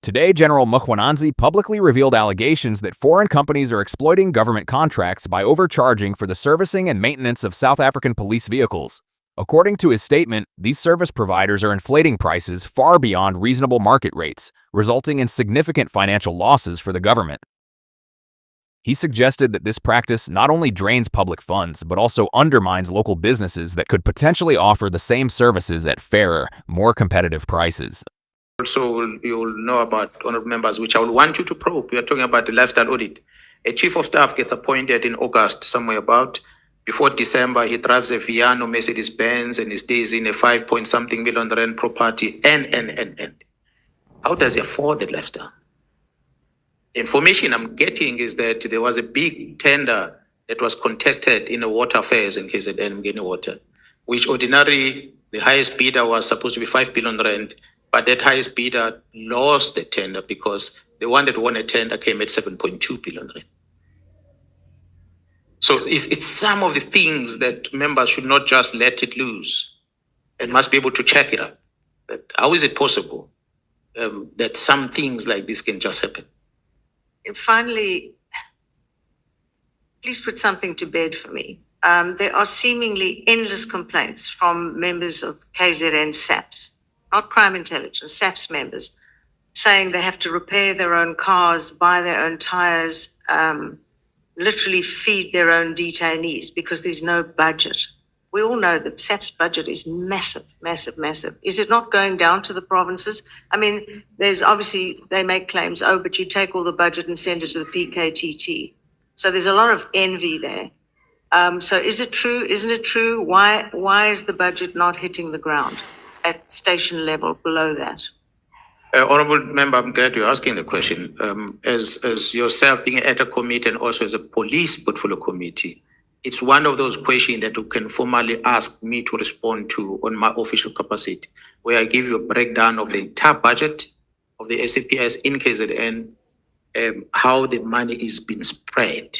Today, General Mkhwananzi publicly revealed allegations that foreign companies are exploiting government contracts by overcharging for the servicing and maintenance of South African police vehicles. According to his statement, these service providers are inflating prices far beyond reasonable market rates, resulting in significant financial losses for the government. He suggested that this practice not only drains public funds, but also undermines local businesses that could potentially offer the same services at fairer, more competitive prices. Also, you'll know about honorable members, which I would want you to probe. We are talking about the lifestyle audit. A chief of staff gets appointed in August, somewhere about. Before December, he drives a Viano Mercedes-Benz and he stays in a 5-point-something million rand property, and. How does he afford that lifestyle? The information I'm getting is that there was a big tender that was contested in the water affairs in KZN, Mgeni Water, which ordinarily the highest bidder was supposed to be 5 billion rand, but that highest bidder lost the tender because the one that won a tender came at 7.2 billion rand. So it's some of the things that members should not just let it loose and must be able to check it out. But how is it possible that some things like this can just happen? And finally, please put something to bed for me. There are seemingly endless complaints from members of KZN SAPS, not crime intelligence, SAPS members, saying they have to repair their own cars, buy their own tires, literally feed their own detainees because there's no budget. We all know that SAP's budget is massive, massive, massive. Is it not going down to the provinces? I mean, there's obviously, they make claims, oh, but you take all the budget and send it to the PKTT. So there's a lot of envy there. So is it true? Isn't it true? Why is the budget not hitting the ground at station level below that? Honorable member, I'm glad you're asking the question. As yourself being at a committee and also as a police portfolio committee, it's one of those questions that you can formally ask me to respond to on my official capacity, where I give you a breakdown of the entire budget of the SAPS in KZN, how the money is being spread.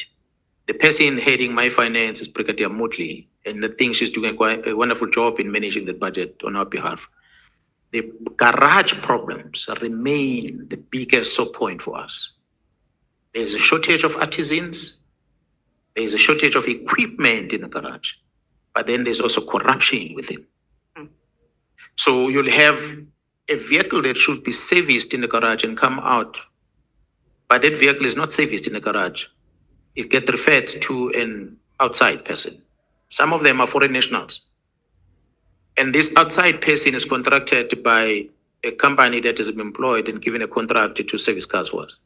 The person heading my finance is Brigadier Mutley, and I think she's doing quite a wonderful job in managing the budget on our behalf. The garage problems remain the biggest sore point for us. There's a shortage of artisans. There's a shortage of equipment in the garage, but then there's also corruption within. So you'll have a vehicle that should be serviced in the garage and come out, but that vehicle is not serviced in the garage. It gets referred to an outside person. Some of them are foreign nationals. And this outside person is contracted by a company that is employed and given a contract to service cars for us.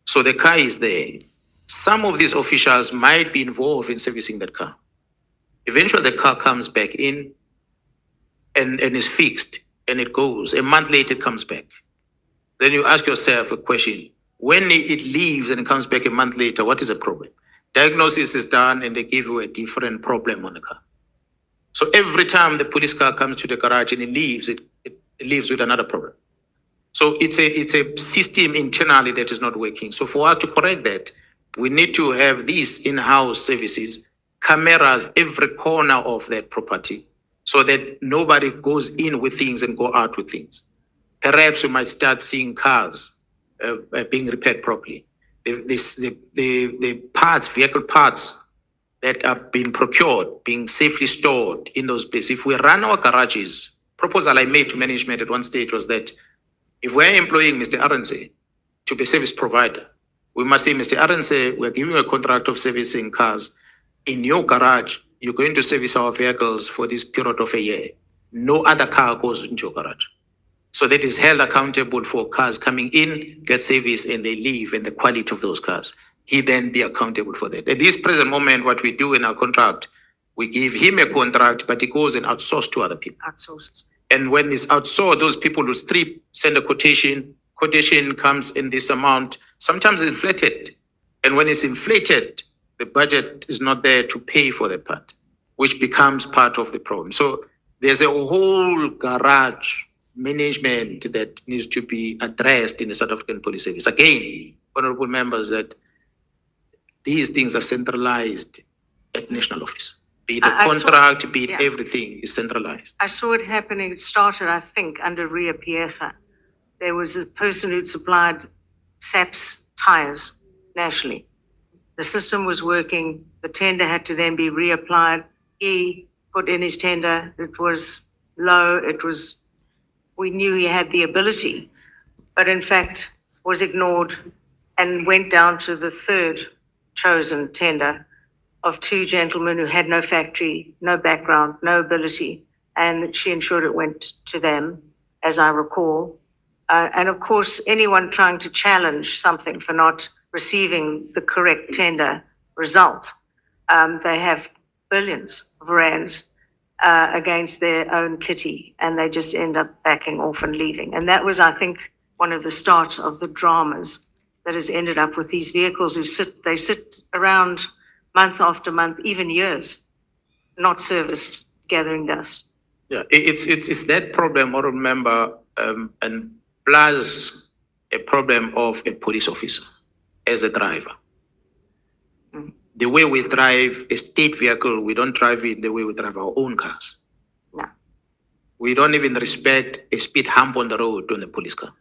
So the car is there. Some of these officials might be involved in servicing that car. Eventually, the car comes back in and is fixed, and it goes. A month later, it comes back. Then you ask yourself a question. When it leaves and it comes back a month later, what is the problem? Diagnosis is done, and they give you a different problem on the car. So every time the police car comes to the garage and it leaves with another problem. So it's a system internally that is not working. So for us to correct that, we need to have these in-house services, cameras every corner of that property, so that nobody goes in with things and go out with things. Perhaps we might start seeing cars being repaired properly. The parts, vehicle parts that are being procured, being safely stored in those places. If we run our garages, proposal I made to management at one stage was that if we're employing Mr. Arendse to be a service provider, we must say, Mr. Arendse, we're giving you a contract of servicing cars. In your garage, you're going to service our vehicles for this period of a year. No other car goes into your garage. So that is held accountable for cars coming in, get service, and they leave, and the quality of those cars. He then be accountable for that. At this present moment, what we do in our contract, we give him a contract, but he goes and outsources to other people. Outsources. And when it's outsourced, those people will send a quotation. Quotation comes in this amount, sometimes inflated. And when it's inflated, the budget is not there to pay for that part, which becomes part of the problem. So there's a whole garage management that needs to be addressed in the South African Police Service. Again, honorable members, that these things are centralized at national office. Be it a contract, be it everything is centralized. I saw it happening. It started, I think, under Ria Piecha. there was a person who'd supplied SAPS tires nationally. The system was working. The tender had to then be reapplied. He put in his tender. It was low. We knew he had the ability, but in fact was ignored and went down to the third chosen tender of two gentlemen who had no factory, no background, no ability. And she ensured it went to them, as I recall. And of course, anyone trying to challenge something for not receiving the correct tender result, they have billions of rands against their own kitty, and they just end up backing off and leaving. And that was, I think, one of the starts of the dramas that has ended up with these vehicles who sit around month after month, even years, not serviced, gathering dust. Yeah, it's that problem, honorable member, and plus a problem of a police officer as a driver. The way we drive a state vehicle, we don't drive it the way we drive our own cars. No. We don't even respect a speed hump on the road on a police car,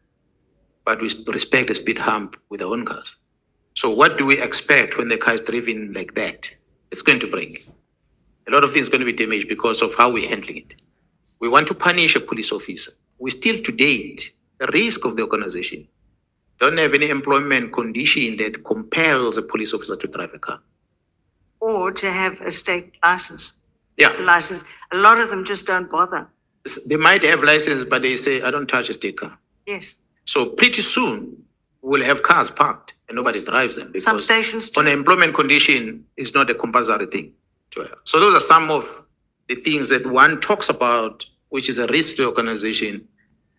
but we respect a speed hump with our own cars. So what do we expect when the car is driven like that? It's going to break. A lot of things are going to be damaged because of how we're handling it. We want to punish a police officer. We still, to date, the risk of the organization don't have any employment condition that compels a police officer to drive a car. Or to have a state license. Yeah. License. A lot of them just don't bother. They might have license, but they say, I don't touch a state car. Yes. So pretty soon, we'll have cars parked and nobody drives them. Some stations too. On an employment condition is not a compulsory thing to have. So those are some of the things that one talks about, which is a risk to the organization.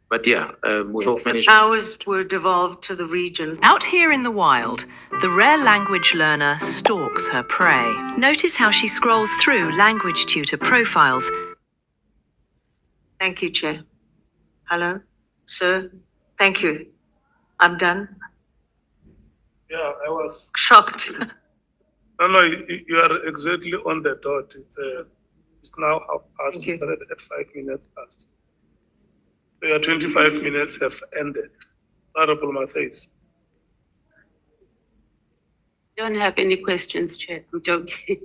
But yeah, we hope The powers were devolved to the region. Out here in the wild, the rare language learner stalks her prey. Notice how she scrolls through language tutor profiles. Thank you, Chair. Hello, sir. Thank you. I'm done. Yeah, I was. Shocked. No, you are exactly on the dot. It's now half past. Thank you. It started at 5 minutes past. So your 25 minutes have ended. Honorable Matthys. Don't have any questions, Chair. I'm joking.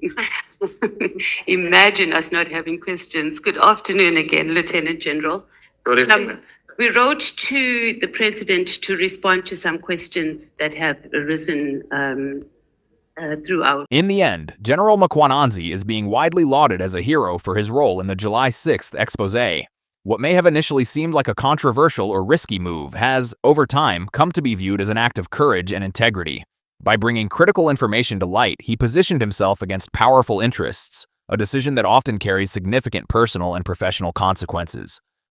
Imagine us not having questions. Good afternoon again, Lieutenant General. We wrote to the President to respond to some questions that have arisen throughout. In the end, General Mkhwananzi is being widely lauded as a hero for his role in the July 6th exposé. What may have initially seemed like a controversial or risky move has, over time, come to be viewed as an act of courage and integrity. By bringing critical information to light, he positioned himself against powerful interests, a decision that often carries significant personal and professional consequences.